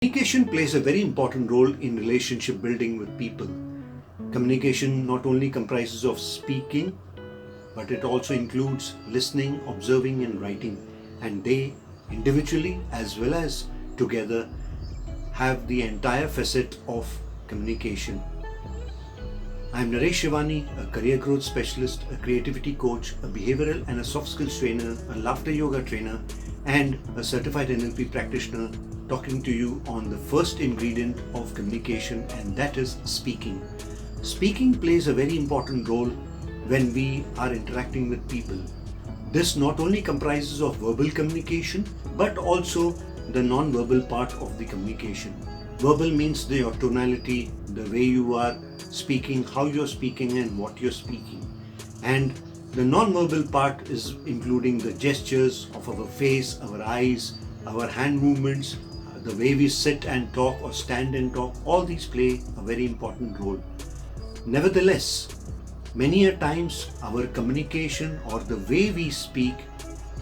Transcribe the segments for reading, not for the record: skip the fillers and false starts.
Communication plays a very important role in relationship building with people. Communication not only comprises of speaking, but it also includes listening, observing, and writing. And they, individually as well as together, have the entire facet of communication. I'm Naresh Shivani, a career growth specialist, a creativity coach, a behavioral and a soft skills trainer, a laughter yoga trainer, and a certified NLP practitioner, talking to you on the first ingredient of communication, and that is speaking. Speaking plays a very important role when we are interacting with people. This not only comprises of verbal communication, but also the non-verbal part of the communication. Verbal means your tonality, the way you are speaking, how you're speaking, and what you're speaking. And the non-verbal part is including the gestures of our face, our eyes, our hand movements, the way we sit and talk or stand and talk. All these play a very important role. Nevertheless, many a times our communication or the way we speak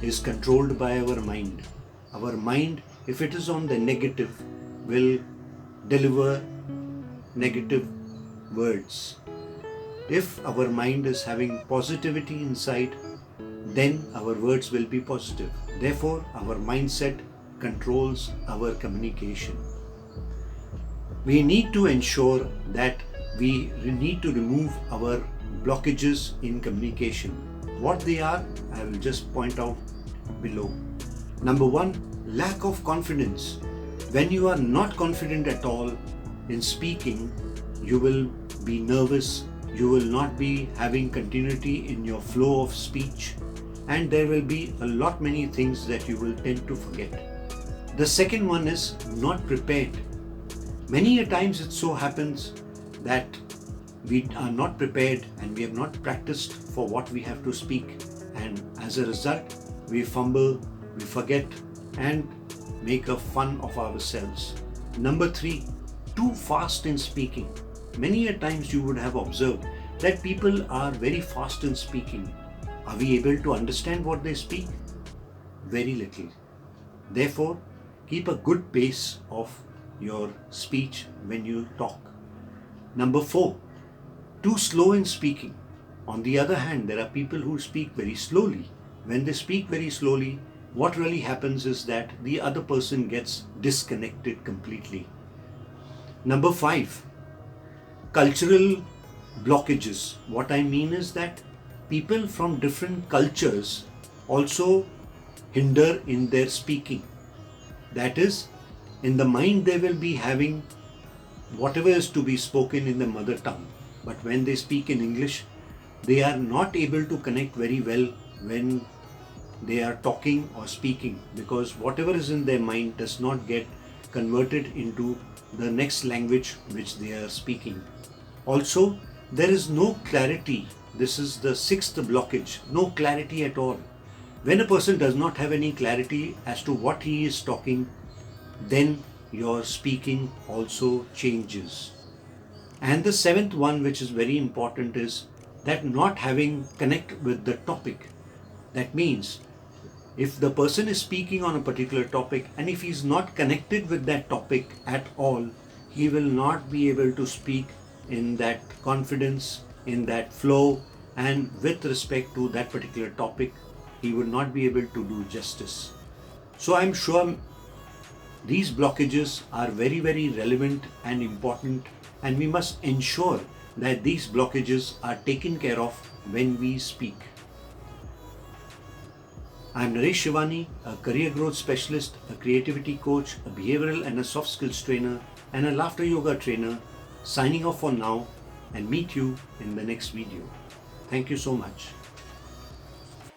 is controlled by our mind. Our mind, if it is on the negative, will deliver negative words. If our mind is having positivity inside, then our words will be positive. Therefore, our mindset controls our communication. We need to ensure that we need to remove our blockages in communication. What they are, I will just point out below. Number one, lack of confidence. When you are not confident at all in speaking, you will be nervous, you will not be having continuity in your flow of speech, and there will be a lot many things that you will tend to forget. The second one is not prepared. Many a times it so happens that we are not prepared and we have not practiced for what we have to speak, and as a result we fumble, we forget, and make a fun of ourselves. Number three, too fast in speaking. Many a times you would have observed that people are very fast in speaking. Are we able to understand what they speak? Very little. Therefore, keep a good pace of your speech when you talk. Number four, too slow in speaking. On the other hand, there are people who speak very slowly. When they speak very slowly, what really happens is that the other person gets disconnected completely. Number five, cultural blockages. What I mean is that people from different cultures also hinder in their speaking. That is, in the mind they will be having whatever is to be spoken in the mother tongue, but when they speak in English, they are not able to connect very well when they are talking or speaking, because whatever is in their mind does not get converted into the next language which they are speaking. Also, there is no clarity. This is the sixth blockage, no clarity at all. When a person does not have any clarity as to what he is talking, then your speaking also changes. And the seventh one, which is very important, is that not having connect with the topic. That means if the person is speaking on a particular topic and if he is not connected with that topic at all, he will not be able to speak in that confidence, in that flow, and with respect to that particular topic, he would not be able to do justice. So I'm sure these blockages are very, very relevant and important, and we must ensure that these blockages are taken care of when we speak. I'm Naresh Shivani, a career growth specialist, a creativity coach, a behavioral and a soft skills trainer, and a laughter yoga trainer, signing off for now, and meet you in the next video. Thank you so much.